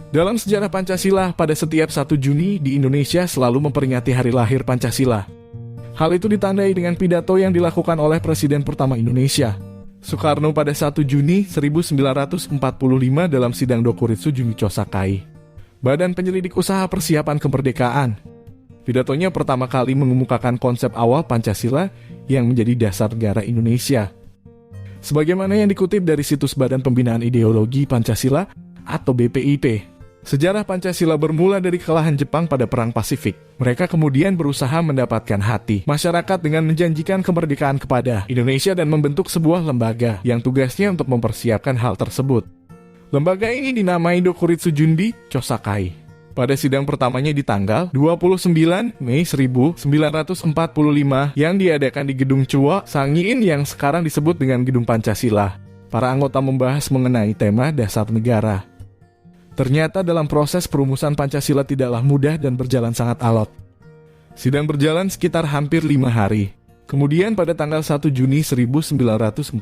Dalam sejarah Pancasila, pada setiap 1 Juni di Indonesia selalu memperingati hari lahir Pancasila. Hal itu ditandai dengan pidato yang dilakukan oleh Presiden pertama Indonesia, Soekarno pada 1 Juni 1945 dalam sidang Dokuritsu Junicho Sakai, Badan Penyelidik Usaha Persiapan Kemerdekaan. Pidatonya pertama kali mengemukakan konsep awal Pancasila yang menjadi dasar negara Indonesia. Sebagaimana yang dikutip dari situs Badan Pembinaan Ideologi Pancasila atau BPIP, sejarah Pancasila bermula dari kekalahan Jepang pada Perang Pasifik. Mereka kemudian berusaha mendapatkan hati masyarakat dengan menjanjikan kemerdekaan kepada Indonesia dan membentuk sebuah lembaga yang tugasnya untuk mempersiapkan hal tersebut. Lembaga ini dinamai Dokuritsu Junicho Sakai. Pada sidang pertamanya di tanggal 29 Mei 1945 yang diadakan di Gedung Chua Sangiin yang sekarang disebut dengan Gedung Pancasila, para anggota membahas mengenai tema dasar negara. Ternyata dalam proses perumusan Pancasila tidaklah mudah dan berjalan sangat alot. Sidang berjalan sekitar hampir 5 hari. Kemudian pada tanggal 1 Juni 1945,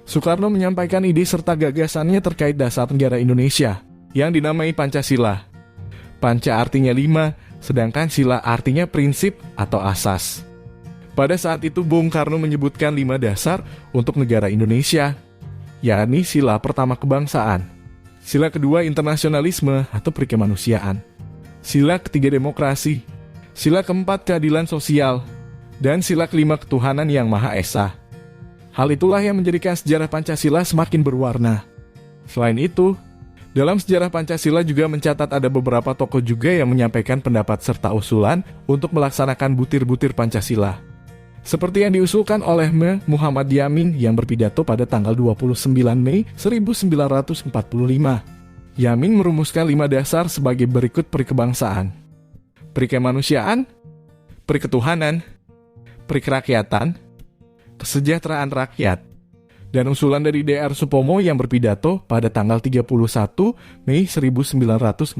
Soekarno menyampaikan ide serta gagasannya terkait dasar negara Indonesia yang dinamai Pancasila. Panca artinya 5, sedangkan sila artinya prinsip atau asas. Pada saat itu Bung Karno menyebutkan 5 dasar untuk negara Indonesia, yakni sila pertama kebangsaan, sila kedua internasionalisme atau perikemanusiaan, sila ketiga demokrasi, sila keempat keadilan sosial, dan sila kelima ketuhanan yang Maha Esa. Hal itulah yang menjadikan sejarah Pancasila semakin berwarna. Selain itu, dalam sejarah Pancasila juga mencatat ada beberapa tokoh juga yang menyampaikan pendapat serta usulan untuk melaksanakan butir-butir Pancasila. Seperti yang diusulkan oleh Muhammad Yamin yang berpidato pada tanggal 29 Mei 1945. Yamin merumuskan 5 dasar sebagai berikut: perikebangsaan, perikemanusiaan, periketuhanan, perikerakyatan, kesejahteraan rakyat. Dan usulan dari Dr. Supomo yang berpidato pada tanggal 31 Mei 1945.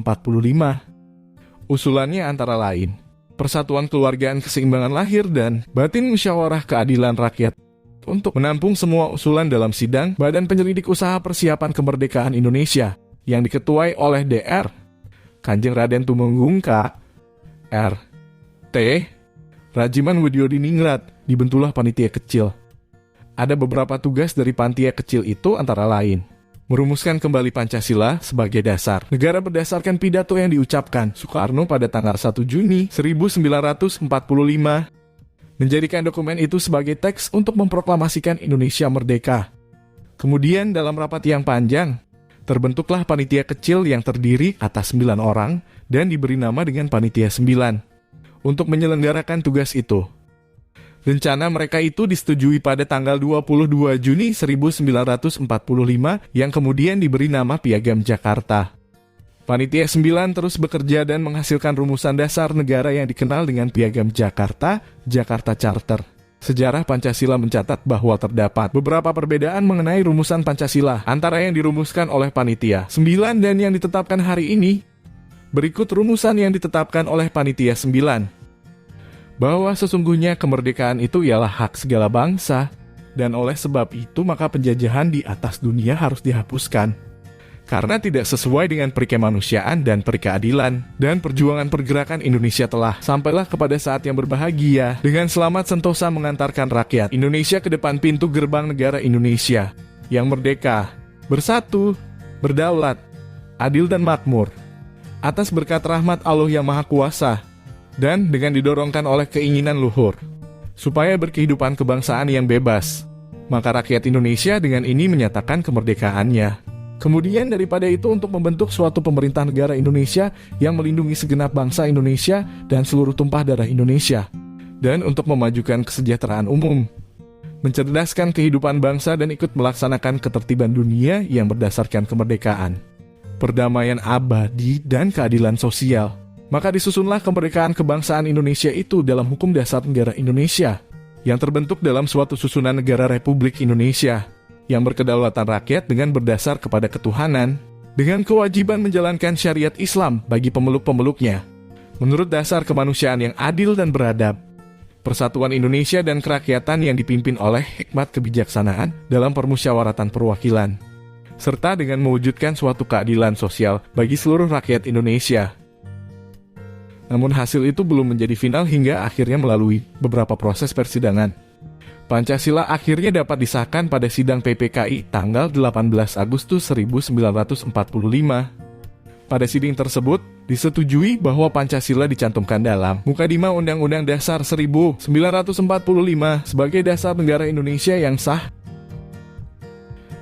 Usulannya antara lain: persatuan keluargaan, keseimbangan lahir, dan batin musyawarah keadilan rakyat. Untuk menampung semua usulan dalam sidang Badan Penyelidik Usaha Persiapan Kemerdekaan Indonesia yang diketuai oleh Dr. Kanjeng Raden Tumenggung K.R.T. Rajiman Widyodiningrat, dibentuklah panitia kecil. Ada beberapa tugas dari panitia kecil itu antara lain: merumuskan kembali Pancasila sebagai dasar negara berdasarkan pidato yang diucapkan Soekarno pada tanggal 1 Juni 1945, menjadikan dokumen itu sebagai teks untuk memproklamasikan Indonesia merdeka. Kemudian dalam rapat yang panjang, terbentuklah panitia kecil yang terdiri atas 9 orang dan diberi nama dengan Panitia 9 untuk menyelenggarakan tugas itu. Rencana mereka itu disetujui pada tanggal 22 Juni 1945 yang kemudian diberi nama Piagam Jakarta. Panitia 9 terus bekerja dan menghasilkan rumusan dasar negara yang dikenal dengan Piagam Jakarta, Jakarta Charter. Sejarah Pancasila mencatat bahwa terdapat beberapa perbedaan mengenai rumusan Pancasila antara yang dirumuskan oleh Panitia 9 dan yang ditetapkan hari ini. Berikut rumusan yang ditetapkan oleh Panitia 9. Bahwa sesungguhnya kemerdekaan itu ialah hak segala bangsa, dan oleh sebab itu maka penjajahan di atas dunia harus dihapuskan, karena tidak sesuai dengan perikemanusiaan dan perikeadilan, dan perjuangan pergerakan Indonesia telah sampailah kepada saat yang berbahagia, dengan selamat sentosa mengantarkan rakyat Indonesia ke depan pintu gerbang negara Indonesia, yang merdeka, bersatu, berdaulat, adil dan makmur, atas berkat rahmat Allah yang Maha Kuasa, dan dengan didorongkan oleh keinginan luhur, supaya berkehidupan kebangsaan yang bebas. Maka rakyat Indonesia dengan ini menyatakan kemerdekaannya. Kemudian daripada itu untuk membentuk suatu pemerintah negara Indonesia yang melindungi segenap bangsa Indonesia dan seluruh tumpah darah Indonesia. Dan untuk memajukan kesejahteraan umum, mencerdaskan kehidupan bangsa dan ikut melaksanakan ketertiban dunia yang berdasarkan kemerdekaan, perdamaian abadi dan keadilan sosial. Maka disusunlah kemerdekaan kebangsaan Indonesia itu dalam Hukum Dasar Negara Indonesia yang terbentuk dalam suatu susunan negara Republik Indonesia yang berkedaulatan rakyat dengan berdasar kepada ketuhanan, dengan kewajiban menjalankan syariat Islam bagi pemeluk-pemeluknya, menurut dasar kemanusiaan yang adil dan beradab, persatuan Indonesia dan kerakyatan yang dipimpin oleh hikmat kebijaksanaan dalam permusyawaratan perwakilan, serta dengan mewujudkan suatu keadilan sosial bagi seluruh rakyat Indonesia. Namun hasil itu belum menjadi final hingga akhirnya melalui beberapa proses persidangan. Pancasila akhirnya dapat disahkan pada sidang PPKI tanggal 18 Agustus 1945. Pada sidang tersebut, disetujui bahwa Pancasila dicantumkan dalam Muka 5 Undang-Undang Dasar 1945 sebagai dasar negara Indonesia yang sah.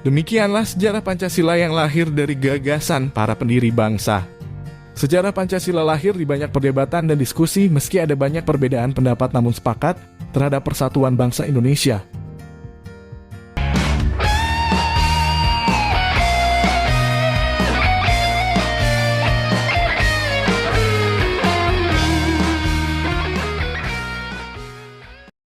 Demikianlah sejarah Pancasila yang lahir dari gagasan para pendiri bangsa. Sejarah Pancasila lahir di banyak perdebatan dan diskusi meski ada banyak perbedaan pendapat namun sepakat terhadap persatuan bangsa Indonesia.